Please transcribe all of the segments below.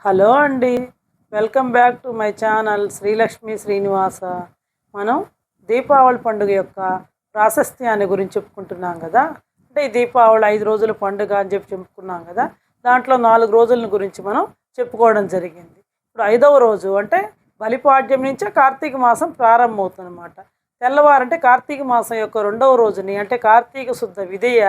Hello అండి. Welcome back to my channel Srilakshmi Srinivasa. మనం దీపావళి పండుగ యొక్క ప్రాశస్త్యాన్ని గురించి చెప్పుకుంటున్నాం కదా. అంటే ఈ దీపావళి 5 రోజుల పండుగ అని చెప్పుకున్నాం కదా. దాంట్లో 4 రోజుల గురించి మనం చెప్పుకోవడం జరిగింది. ఇప్పుడు 5వ రోజు అంటే బలిపాడ్యం నుంచే కార్తీక మాసం ప్రారంభమవుతుంది అన్నమాట. తెల్లవారంటే కార్తీక మాసం యొక్క 2వ రోజుని అంటే కార్తీక శుద్ధ విధియ.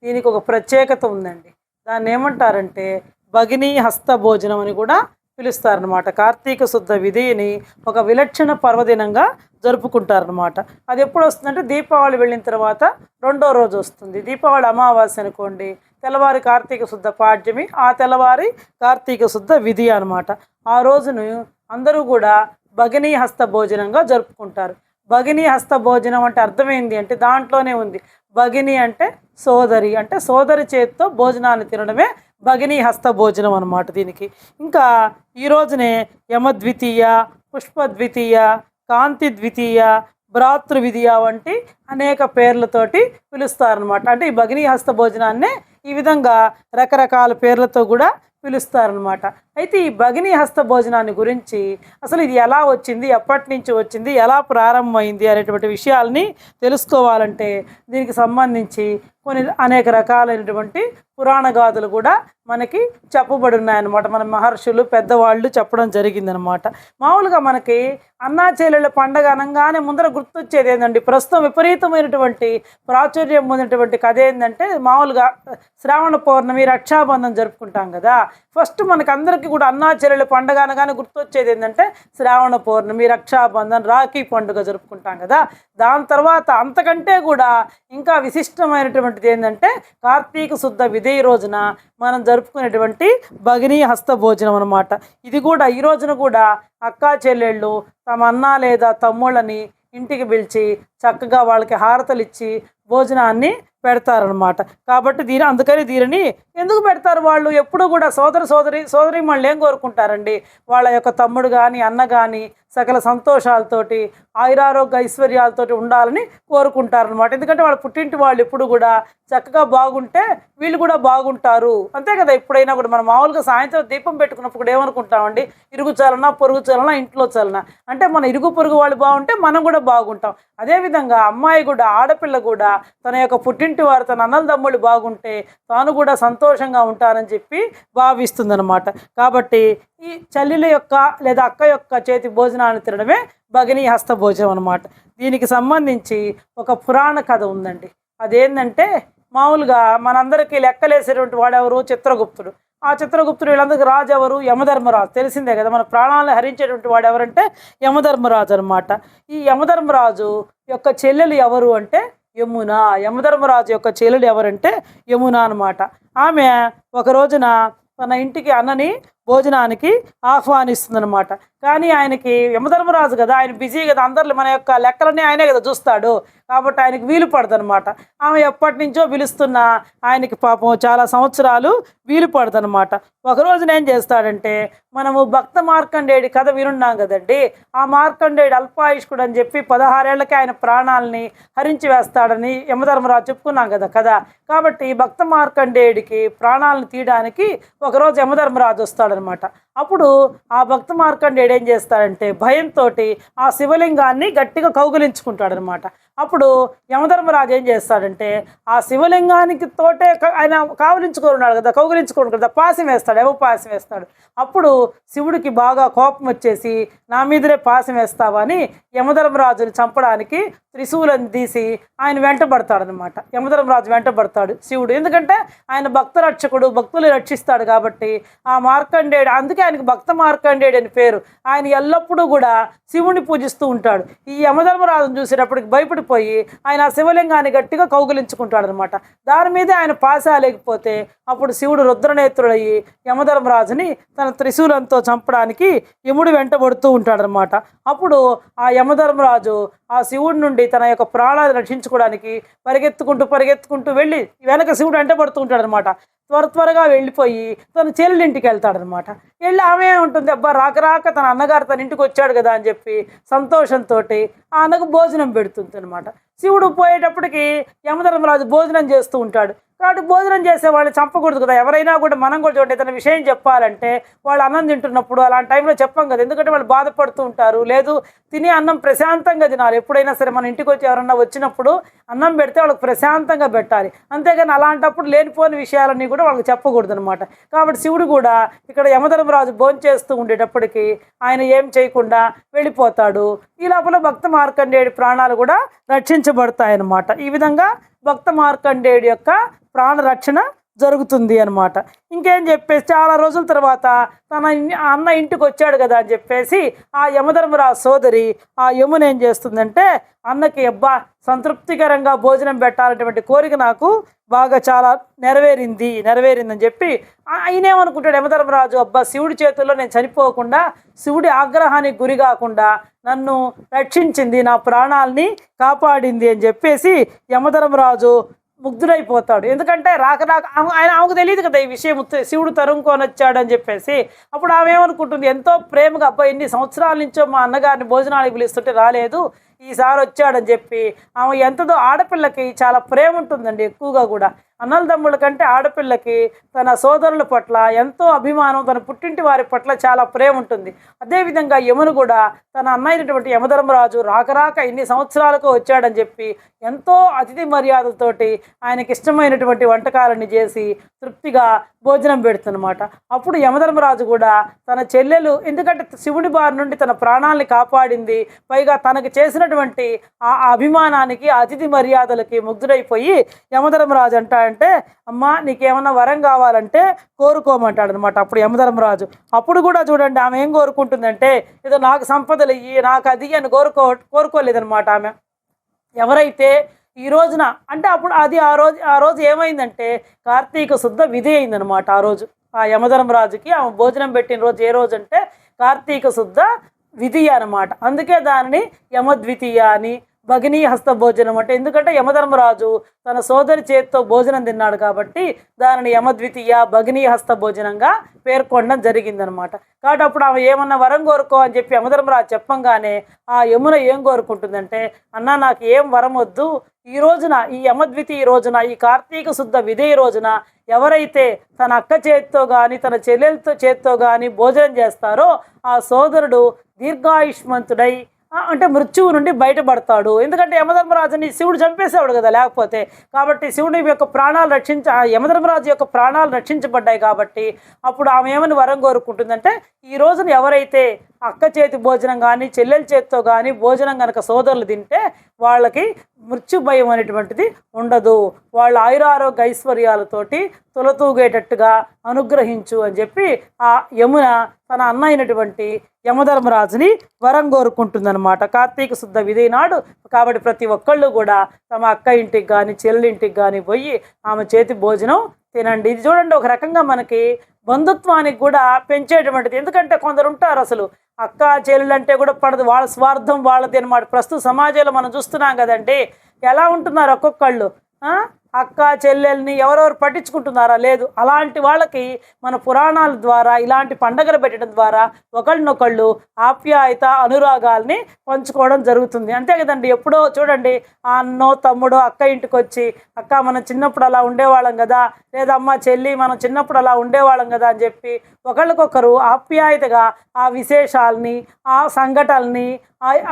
దీనికి ఒక ప్రత్యేకత ఉందండి. దాన్ని ఏమంటారంటే భగినీ హస్త భోజనం అని కూడా పిలుస్తారనమాట. కార్తీక శుద్ధ విధిని ఒక విలక్షణ పర్వదినంగా జరుపుకుంటారనమాట. అది ఎప్పుడు వస్తుందంటే దీపావళి వెళ్ళిన తర్వాత 2వ రోజు వస్తుంది. దీపావళి అమావాస్య అనుకోండి, తెల్లవారి కార్తీక శుద్ధ పాడ్యమి, ఆ తెల్లవారి కార్తీక శుద్ధ విధి అనమాట. ఆ రోజును అందరూ కూడా భగినీ హస్త భోజనంగా జరుపుకుంటారు. భగినీ హస్త భోజనం అంటే అర్థమైంది అంటే దాంట్లోనే ఉంది. భగిని అంటే సోదరి, అంటే సోదరి చేతితో భోజనాన్ని తినడమే భగినీ హస్త భోజనం అనమాట. దీనికి ఇంకా ఈ రోజునే యమద్వితీయ, పుష్పద్వితీయ, కాంతి ద్వితీయ, భ్రాతృవిధియ వంటి అనేక పేర్లతోటి పిలుస్తారనమాట. అంటే ఈ భగినీ హస్త భోజనాన్నే ఈ విధంగా రకరకాల పేర్లతో కూడా పిలుస్తారనమాట. అయితే ఈ భగినీ హస్త భోజనాన్ని గురించి అసలు ఇది ఎలా వచ్చింది, ఎప్పటి నుంచి వచ్చింది, ఎలా ప్రారంభమైంది అనేటువంటి విషయాల్ని తెలుసుకోవాలంటే దీనికి సంబంధించి అనేక రకాలైనటువంటి పురాణ గాథలు కూడా మనకి చెప్పబడి ఉన్నాయన్నమాట. మన మహర్షులు పెద్దవాళ్ళు చెప్పడం జరిగిందనమాట. మామూలుగా మనకి అన్నా చెల్లెళ్ళ పండగ అనగానే ముందర గుర్తొచ్చేది ఏంటండి, ప్రస్తుతం విపరీతమైనటువంటి ప్రాచుర్యం పొందినటువంటి కథ ఏంటంటే మామూలుగా శ్రావణ పౌర్ణమి, రక్షాబంధం జరుపుకుంటాం కదా. ఫస్ట్ మనకి అందరికీ కూడా అన్నా చెల్లెళ్ళ పండగ అనగానే గుర్తొచ్చేది ఏంటంటే శ్రావణ పౌర్ణమి, రక్షాబంధన్, రాఖీ పండుగ జరుపుకుంటాం కదా. దాని తర్వాత అంతకంటే కూడా ఇంకా విశిష్టమైనటువంటిది ఏంటంటే కార్తీక శుద్ధ విధి రోజున మనం జరుపుకునేటువంటి భగినీ హస్త భోజనం అనమాట. ఇది కూడా ఈ రోజున కూడా అక్కా చెల్లెళ్ళు తమ అన్న లేదా తమ్ముళ్ళని ఇంటికి పిలిచి చక్కగా వాళ్ళకి హారతలు ఇచ్చి భోజనాన్ని పెడతారనమాట. కాబట్టి అందుకని దీనిని ఎందుకు పెడతారు వాళ్ళు? ఎప్పుడు కూడా సోదరి వాళ్ళు ఏం కోరుకుంటారండి, వాళ్ళ యొక్క తమ్ముడు కానీ అన్న కానీ సకల సంతోషాలతోటి ఆయురారోగ్య ఐశ్వర్యాలతోటి ఉండాలని కోరుకుంటారనమాట. ఎందుకంటే వాళ్ళ పుట్టింటి వాళ్ళు ఎప్పుడు కూడా చక్కగా బాగుంటే వీళ్ళు కూడా బాగుంటారు, అంతే కదా. ఎప్పుడైనా కూడా మనం మామూలుగా సాయంత్రం దీపం పెట్టుకున్నప్పుడు ఏమనుకుంటామండి, ఇరుగు చలన పొరుగు చలన ఇంట్లో చలన, అంటే మన ఇరుగు పొరుగు వాళ్ళు బాగుంటే మనం కూడా బాగుంటాం. అదేవిధంగా అమ్మాయి కూడా, ఆడపిల్ల కూడా తన యొక్క పుట్టింటి వారు, తన అన్నల తమ్ముళ్ళు బాగుంటే తాను కూడా సంతోషంగా ఉంటానని చెప్పి భావిస్తుందన్నమాట. కాబట్టి ఈ చెల్లెల యొక్క లేదా అక్క యొక్క చేతి భోజనాన్ని తినడమే భగినీ హస్త భోజనం అనమాట. దీనికి సంబంధించి ఒక పురాణ కథ ఉందండి. అదేంటంటే మామూలుగా మనందరికీ లెక్కలేసేటువంటి వాడెవరు, చిత్రగుప్తుడు. ఆ చిత్రగుప్తుడు వీళ్ళందరికీ రాజు ఎవరు, యమధర్మరాజు. తెలిసిందే కదా, మన ప్రాణాలను హరించేటువంటి వాడు ఎవరంటే యమధర్మరాజు అనమాట. ఈ యమధర్మరాజు యొక్క చెల్లెలు ఎవరు అంటే యమున. యమధర్మరాజు యొక్క చెల్లెలు ఎవరంటే యమున అనమాట. ఆమె ఒక రోజున తన ఇంటికి అన్నని భోజనానికి ఆహ్వానిస్తుందన్నమాట. కానీ ఆయనకి యమధర్మరాజు కదా, ఆయన బిజీ కదా, అందరిలో మన యొక్క లెక్కలన్నీ ఆయనే కదా చూస్తాడు. కాబట్టి ఆయనకి వీలు పడదనమాట. ఆమె ఎప్పటి నుంచో పిలుస్తున్న ఆయనకి పాపం చాలా సంవత్సరాలు వీలు పడదనమాట. ఒకరోజున ఏం చేస్తాడంటే, మనము భక్త మార్కండేయుడి కథ వినున్నాం కదండి. ఆ మార్కండేయుడు అల్పాయుష్కుడు అని చెప్పి 16 ఏళ్ళకి ఆయన ప్రాణాలని హరించి వేస్తాడని యమధర్మరాజు చెప్పుకున్నాం కదా కదా. కాబట్టి భక్త మార్కండేయుడికి ప్రాణాలను తీయడానికి ఒకరోజు యమధర్మరాజు వస్తాడనమాట. అప్పుడు ఆ భక్త మార్కండేయుడు ఏం చేస్తాడంటే భయంతో ఆ శివలింగాన్ని గట్టిగా కౌగిలించుకుంటాడనమాట. అప్పుడు యమధర్మరాజు ఏం చేస్తాడంటే ఆ శివలింగానికి తోటే ఆయన కావలించుకున్నాడు కదా, కౌగిలించుకోడు కదా, పాశం వేస్తాడు, పాశం వేస్తాడు. అప్పుడు శివుడికి బాగా కోపం వచ్చేసి నా మీదనే పాశం వేస్తావని యమధర్మరాజుని చంపడానికి త్రిశూలం తీసి ఆయన వెంటబడతాడనమాట. యమధర్మరాజు వెంటబడతాడు శివుడు, ఎందుకంటే ఆయన భక్త రక్షకుడు, భక్తులు రక్షిస్తాడు కాబట్టి. ఆ మార్కండేయుడు, అందుకే ఆయనకు భక్త మార్కండేయుడు అని పేరు. ఆయన ఎల్లప్పుడూ కూడా శివుడిని పూజిస్తూ ఉంటాడు. ఈ యమధర్మరాజును చూసేటప్పటికి భయపడిపోయి ఆయన ఆ శివలింగాన్ని గట్టిగా కౌగిలించుకుంటాడు అనమాట. దాని మీదే ఆయన పాశాలేకపోతే అప్పుడు శివుడు రుద్రనేత్రుడయ్యి యమధర్మరాజుని తన త్రిశూలంతో చంపడానికి యముడు వెంటబడుతూ ఉంటాడనమాట. అప్పుడు ఆ యమధర్మరాజు ఆ శివుడి నుండి తన యొక్క ప్రాణాలు రక్షించుకోవడానికి పరిగెత్తుకుంటూ వెళ్ళి వెనక శివుడు వెంటబడుతూ ఉంటాడనమాట. త్వరగా వెళ్ళిపోయి తన చెల్లెలింటికి వెళ్తాడనమాట. వెళ్ళి ఆమె ఉంటుంది, అబ్బా రాక తన అన్నగారు తన ఇంటికి వచ్చాడు కదా అని చెప్పి సంతోషంతో ఆ అన్నకు భోజనం పెడుతుంది అనమాట. శివుడు పోయేటప్పటికి యమధర్మరాజు భోజనం చేస్తూ ఉంటాడు. కాబట్టి భోజనం చేసే వాళ్ళు చంపకూడదు కదా. ఎవరైనా కూడా మనం కూడా చూడండి, ఏదైనా విషయం చెప్పాలంటే వాళ్ళు అన్నం తింటున్నప్పుడు అలాంటి టైంలో చెప్పాం కదా, ఎందుకంటే వాళ్ళు బాధపడుతూ ఉంటారు. లేదు, తినే అన్నం ప్రశాంతంగా తినాలి. ఎప్పుడైనా సరే మన ఇంటికి వచ్చి ఎవరన్నా వచ్చినప్పుడు అన్నం పెడితే వాళ్ళకి ప్రశాంతంగా పెట్టాలి. అంతేగాని అలాంటప్పుడు లేనిపోని విషయాలన్నీ కూడా వాళ్ళకి చెప్పకూడదు అనమాట. కాబట్టి శివుడు కూడా ఇక్కడ యమధర్మరాజు భోంచేస్తూ ఉండేటప్పటికీ ఆయన ఏం చేయకుండా వెళ్ళిపోతాడు. ఈ లోపల భక్త మార్కండేయుడి ప్రాణాలు కూడా రక్షించబడతాయన్నమాట. ఈ విధంగా భక్త మార్కండేయుడి యొక్క ప్రాణ రక్షణ జరుగుతుంది అనమాట. ఇంకేం చెప్పేసి చాలా రోజుల తర్వాత తన అన్న ఇంటికి వచ్చాడు కదా అని చెప్పేసి ఆ యమధర్మరాజు సోదరి ఆ యమున ఏం చేస్తుందంటే, అన్నకి అబ్బా సంతృప్తికరంగా భోజనం పెట్టాలనేటువంటి కోరిక నాకు బాగా చాలా నెరవేరిందని చెప్పి ఆయనేమనుకుంటాడు యమధర్మరాజు, అబ్బా శివుడి చేతుల్లో నేను చనిపోకుండా, శివుడి ఆగ్రహానికి గురి కాకుండా నన్ను రక్షించింది, నా ప్రాణాలని కాపాడింది అని చెప్పేసి యమధర్మరాజు ముగ్ధుడైపోతాడు. ఎందుకంటే ఆమెకు తెలియదు కదా ఈ విషయం, శివుడు తరుముకొని వచ్చాడు అని చెప్పేసి. అప్పుడు ఆమె ఏమనుకుంటుంది, ఎంతో ప్రేమగా అబ్బాయి ఇన్ని సంవత్సరాల నుంచో మా అన్నగారిని భోజనానికి పిలుస్తుంటే రాలేదు, ఈసారి వచ్చాడని చెప్పి ఆమె ఎంతదో ఆడపిల్లకి చాలా ప్రేమ ఉంటుందండి. ఎక్కువగా కూడా అన్నల తమ్ముళ్ళ కంటే ఆడపిల్లకి తన సోదరుల పట్ల ఎంతో అభిమానం, తన పుట్టింటి వారి పట్ల చాలా ప్రేమ ఉంటుంది. అదేవిధంగా యమును కూడా తన అన్నైనటువంటి యమధర్మరాజు రాక ఇన్ని సంవత్సరాలకు వచ్చాడని చెప్పి ఎంతో అతిథి మర్యాదలతోటి ఆయనకి ఇష్టమైనటువంటి వంటకాలన్నీ చేసి తృప్తిగా భోజనం పెడుతుందన్నమాట. అప్పుడు యమధర్మరాజు కూడా తన చెల్లెలు, ఎందుకంటే శివుడి బారి నుండి తన ప్రాణాలని కాపాడింది, పైగా తనకు చేసినటువంటి ఆ అభిమానానికి అతిథి మర్యాదలకి ముగ్ధుడైపోయి యమధర్మరాజు అంటే, అమ్మా నీకేమన్నా వరం కావాలంటే కోరుకోమంటాడు అనమాట. అప్పుడు యమధర్మరాజు అప్పుడు కూడా చూడండి ఆమె ఏం కోరుకుంటుందంటే, ఏదో నాకు సంపదలు ఇయ్యి, నాకు అది అని కోరుకోలేదనమాట ఆమె. ఎవరైతే ఈ రోజున అంటే అప్పుడు అది ఆ రోజు ఏమైందంటే కార్తీక శుద్ధ విధి అయిందనమాట. ఆ రోజు ఆ యమధర్మరాజుకి ఆమె భోజనం పెట్టిన రోజు ఏ రోజు అంటే కార్తీక శుద్ధ విధి అనమాట. అందుకే దానిని యమద్వితీయ అని, భగినీ హస్త భోజనం అంటే, ఎందుకంటే యమధర్మరాజు తన సోదరి చేతితో భోజనం తిన్నాడు కాబట్టి దానిని యమద్వితీయ భగినీ హస్త భోజనంగా పేర్కొనడం జరిగిందనమాట. కాబట్టి అప్పుడు ఆమె ఏమన్నా వరం కోరుకో అని చెప్పి యమధర్మరాజు చెప్పంగానే ఆ యమున ఏం కోరుకుంటుందంటే, అన్న నాకు ఏం వరం వద్దు, ఈ రోజున ఈ యమద్వితీయ రోజున, ఈ కార్తీక శుద్ధ విధి రోజున ఎవరైతే తన అక్క చేతితో కానీ తన చెల్లెలతో చేతితో కానీ భోజనం చేస్తారో ఆ సోదరుడు దీర్ఘాయుష్మంతుడై అంటే మృత్యువు నుండి బయటపడతాడు. ఎందుకంటే యమధర్మరాజుని శివుడు చంపేసేవాడు కదా లేకపోతే. కాబట్టి శివుడి యొక్క ప్రాణాలు యమధర్మరాజు యొక్క ప్రాణాలు రక్షించబడ్డాయి. కాబట్టి అప్పుడు ఆమె ఏమని వరం కోరుకుంటుందంటే, ఈ రోజున ఎవరైతే అక్క చేతి భోజనం కానీ చెల్లెల చేతితో కానీ భోజనం కనుక సోదరులు తింటే వాళ్ళకి మృత్యు భయం అనేటువంటిది ఉండదు, వాళ్ళ ఆయురారోగ్య ఐశ్వర్యాలతోటి తొలతూగేటట్టుగా అనుగ్రహించు అని చెప్పి ఆ యమున తన అన్న అయినటువంటి యమధర్మరాజుని వరం కోరుకుంటుందన్నమాట కార్తీక శుద్ధ విధి నాడు. కాబట్టి ప్రతి ఒక్కళ్ళు కూడా తమ అక్క ఇంటికి కానీ చెల్లెలింటికి కానీ పోయి ఆమె చేతి భోజనం తినండి. ఇది చూడండి ఒక రకంగా మనకి బంధుత్వానికి కూడా పెంచేటువంటిది. ఎందుకంటే కొందరు ఉంటారు అసలు అక్క చెల్లెలు అంటే కూడా పడదు, వాళ్ళ స్వార్థం వాళ్ళది అనమాట. ప్రస్తుత సమాజంలో మనం చూస్తున్నాం కదండి ఎలా ఉంటున్నారు ఒక్కొక్కళ్ళు. అక్క చెల్లెల్ని ఎవరెవరు పట్టించుకుంటున్నారా? లేదు. అలాంటి వాళ్ళకి మన పురాణాల ద్వారా ఇలాంటి పండగలు పెట్టడం ద్వారా ఒకళ్ళనొకళ్ళు ఆప్యాయత అనురాగాల్ని పంచుకోవడం జరుగుతుంది. అంతే కదండి. ఎప్పుడో చూడండి ఆ అన్నో తమ్ముడో అక్క ఇంటికి వచ్చి, అక్క మనం చిన్నప్పుడు అలా ఉండేవాళ్ళం కదా, లేదా అమ్మ చెల్లి మనం చిన్నప్పుడు అలా ఉండేవాళ్ళం కదా అని చెప్పి ఒకళ్ళకొకరు ఆప్యాయతగా ఆ విశేషాలని ఆ సంఘటనల్ని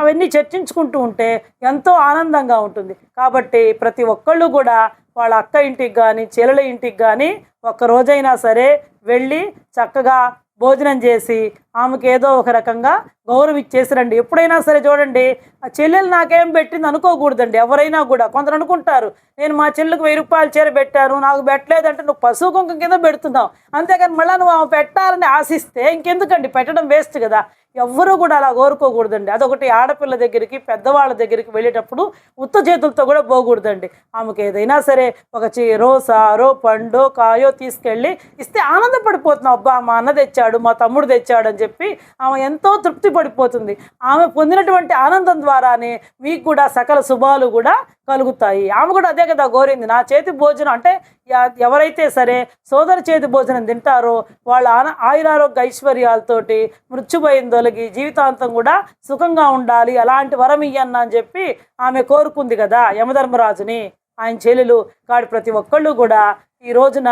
అవన్నీ చర్చించుకుంటూ ఉంటే ఎంతో ఆనందంగా ఉంటుంది. కాబట్టి ప్రతి ఒక్కళ్ళు కూడా వాళ్ళ అక్క ఇంటికి కానీ చెల్లెల ఇంటికి కానీ ఒక్కరోజైనా సరే వెళ్ళి చక్కగా భోజనం చేసి ఆమెకి ఏదో ఒక రకంగా గౌరవిచ్చేసి రండి. ఎప్పుడైనా సరే చూడండి ఆ చెల్లెలు నాకేం పెట్టింది అనుకోకూడదండి. ఎవరైనా కూడా కొందరు అనుకుంటారు, నేను మా చెల్లెలకు 1000 రూపాయలు చీర పెట్టాను నాకు పెట్టలేదంటే నువ్వు పశువు కుంకం కింద పెడుతున్నావు. అంతేకాని మళ్ళీ నువ్వు ఆమె పెట్టాలని ఆశిస్తే ఇంకెందుకండి, పెట్టడం వేస్ట్ కదా. ఎవ్వరూ కూడా అలా కోరుకోకూడదండి. అదొకటి. ఆడపిల్ల దగ్గరికి పెద్దవాళ్ళ దగ్గరికి వెళ్ళేటప్పుడు ఉత్త చేతులతో కూడా పోకూడదండి. ఆమెకి ఏదైనా సరే ఒక చీరో సారో పండో కాయో తీసుకెళ్ళి ఇస్తే ఆనందపడిపోతున్నాం, అబ్బా మా అన్న తెచ్చాడు మా తమ్ముడు తెచ్చాడు అని చెప్పి ఆమె ఎంతో తృప్తి పడిపోతుంది. ఆమె పొందినటువంటి ఆనందం ద్వారానే మీకు కూడా సకల శుభాలు కూడా కలుగుతాయి. ఆమె కూడా అదే కదా కోరింది. నా చేతి భోజనం అంటే ఎవరైతే సరే సోదరి చేతి భోజనం తింటారో వాళ్ళ ఆయురారోగ్య ఐశ్వర్యాలతోటి మృత్యుభయం తొలగి జీవితాంతం కూడా సుఖంగా ఉండాలి, అలాంటి వరం ఇయ్యన్న అని చెప్పి ఆమె కోరుకుంది కదా యమధర్మరాజుని. ఆయన చెల్లెలు. కాబట్టి ప్రతి ఒక్కళ్ళు కూడా ఈ రోజున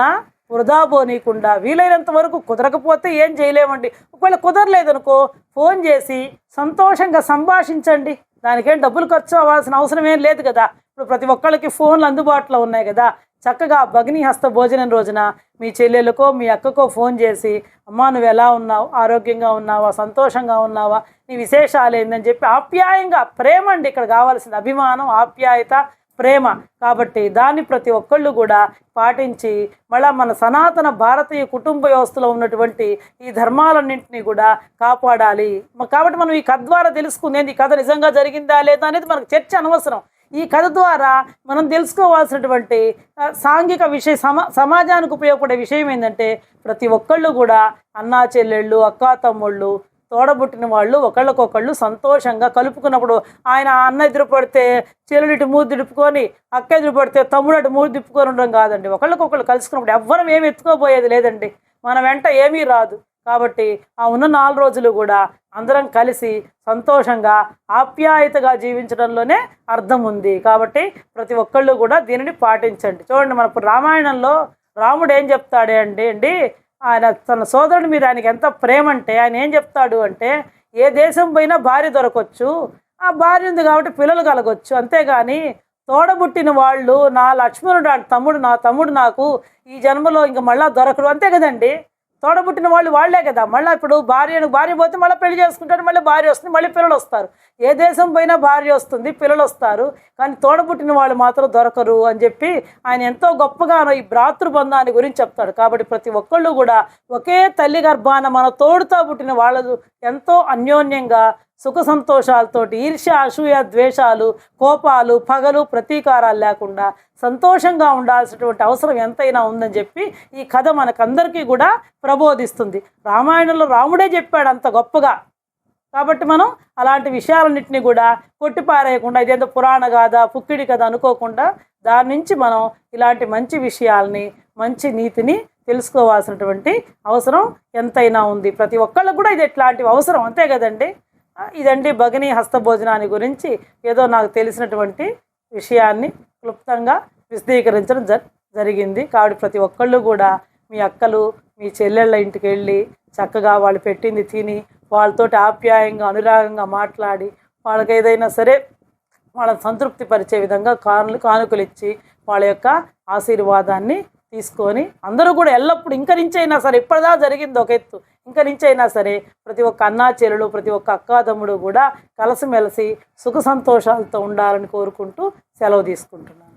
వృధా పోనీయకుండా వీలైనంత వరకు, కుదరకపోతే ఏం చేయలేమండి, ఒకవేళ కుదరలేదనుకో ఫోన్ చేసి సంతోషంగా సంభాషించండి. దానికేం డబ్బులు ఖర్చు అవ్వాల్సిన అవసరం ఏం లేదు కదా. ఇప్పుడు ప్రతి ఒక్కళ్ళకి ఫోన్లు అందుబాటులో ఉన్నాయి కదా. చక్కగా భగిని హస్త భోజనం రోజున మీ చెల్లెలకో మీ అక్కకో ఫోన్ చేసి, అమ్మా నువ్వు ఎలా ఉన్నావు, ఆరోగ్యంగా ఉన్నావా, సంతోషంగా ఉన్నావా, నీ విశేషాలు ఏందని చెప్పి ఆప్యాయంగా, ప్రేమ అండి ఇక్కడ కావాల్సింది, అభిమానం, ఆప్యాయత, ప్రేమ. కాబట్టి దాన్ని ప్రతి ఒక్కళ్ళు కూడా పాటించి మళ్ళీ మన సనాతన భారతీయ కుటుంబ వ్యవస్థలో ఉన్నటువంటి ఈ ధర్మాలన్నింటినీ కూడా కాపాడాలి. కాబట్టి మనం ఈ కథ ద్వారా తెలుసుకుంది, ఈ కథ నిజంగా జరిగిందా లేదా అనేది మనకు చర్చ అనవసరం. ఈ కథ ద్వారా మనం తెలుసుకోవాల్సినటువంటి సాంఘిక విషయ సమాజానికి ఉపయోగపడే విషయం ఏంటంటే, ప్రతి ఒక్కళ్ళు కూడా అన్నా చెల్లెళ్ళు, అక్కా తమ్ముళ్ళు, తోడబుట్టిన వాళ్ళు ఒకళ్ళకొకళ్ళు సంతోషంగా కలుపుకున్నప్పుడు, ఆయన అన్న ఎదురు పడితే చెల్లెలు ఇటు మూడు తిప్పుకొని, అక్క ఎదురు పడితే తమ్ముడు అటు మూడు తిప్పుకొని ఉండడం కాదండి. ఒకళ్ళకొకళ్ళు కలుసుకున్నప్పుడు ఎవ్వరం ఏమి ఎత్తుకోబోయేది లేదండి, మన వెంట ఏమీ రాదు. కాబట్టి ఆ ఉన్న 4 రోజులు కూడా అందరం కలిసి సంతోషంగా ఆప్యాయతగా జీవించడంలోనే అర్థం ఉంది. కాబట్టి ప్రతి ఒక్కళ్ళు కూడా దీనిని పాటించండి. చూడండి, మనకు రామాయణంలో రాముడు ఏం చెప్తాడే అండి, ఆయన తన సోదరుడి మీద ఆయనకి ఎంత ప్రేమ అంటే ఆయన ఏం చెప్తాడు అంటే, ఏ దేశం పోయినా భార్య దొరకవచ్చు, ఆ భార్య ఉంది కాబట్టి పిల్లలు కలగొచ్చు, అంతేగాని తోడబుట్టిన వాళ్ళు నా లక్ష్మణుడు తమ్ముడు, నా తమ్ముడు నాకు ఈ జన్మలో ఇంక మళ్ళీ దొరకడు, అంతే కదండి. తోడబుట్టిన వాళ్ళు వాళ్లే కదా. మళ్ళీ ఇప్పుడు భార్య పోతే మళ్ళీ పెళ్లి చేసుకుంటారు, మళ్ళీ భార్య వస్తుంది, మళ్ళీ పిల్లలు వస్తారు. ఏ దేశం పోయినా భార్య వస్తుంది, పిల్లలు వస్తారు, కానీ తోడబుట్టిన వాళ్ళు మాత్రం దొరకరు అని చెప్పి ఆయన ఎంతో గొప్పగానో ఈ భ్రాతృబంధాన్ని గురించి చెప్తాడు. కాబట్టి ప్రతి ఒక్కళ్ళు కూడా ఒకే తల్లి గర్భాన మన తోడుతో పుట్టిన వాళ్ళు ఎంతో అన్యోన్యంగా సుఖ సంతోషాలతోటి, ఈర్ష్య, అసూయ, ద్వేషాలు, కోపాలు, పగలు, ప్రతీకారాలు లేకుండా సంతోషంగా ఉండాల్సినటువంటి అవసరం ఎంతైనా ఉందని చెప్పి ఈ కథ మనకందరికీ కూడా ప్రబోధిస్తుంది. రామాయణంలో రాముడే చెప్పాడు అంత గొప్పగా. కాబట్టి మనం అలాంటి విషయాలన్నింటినీ కూడా కొట్టిపారేయకుండా ఇదేందో పురాణ గాథ, పుక్కిడి కథ అనుకోకుండా దాని నుంచి మనం ఇలాంటి మంచి విషయాల్ని, మంచి నీతిని తెలుసుకోవాల్సినటువంటి అవసరం ఎంతైనా ఉంది. ప్రతి ఒక్కళ్ళకు కూడా ఇది ఇట్లాంటివి అవసరం, అంతే కదండి. ఇదండి భగిని హస్తభోజనాన్ని గురించి ఏదో నాకు తెలిసినటువంటి విషయాన్ని క్లుప్తంగా విశదీకరించడం జరిగింది. కాబట్టి ప్రతి ఒక్కళ్ళు కూడా మీ అక్కలు, మీ చెల్లెళ్ళ ఇంటికి వెళ్ళి చక్కగా వాళ్ళు పెట్టింది తిని, వాళ్ళతోటి ఆప్యాయంగా, అనురాగంగా మాట్లాడి, వాళ్ళకి ఏదైనా సరే వాళ్ళని సంతృప్తి పరిచే విధంగా కానుకలు ఇచ్చి వాళ్ళ యొక్క ఆశీర్వాదాన్ని తీసుకొని అందరూ కూడా ఎల్లప్పుడూ ఇంక నుంచి అయినా సరే, ఇప్పటిదా జరిగింది ఒక ఎత్తు, ఇంక నుంచి అయినా సరే ప్రతి ఒక్క అన్నా చెల్లెలు, ప్రతి ఒక్క అక్కాదమ్ముడు కూడా కలిసిమెలిసి సుఖ సంతోషాలతో ఉండాలని కోరుకుంటూ సెలవు తీసుకుంటున్నాను.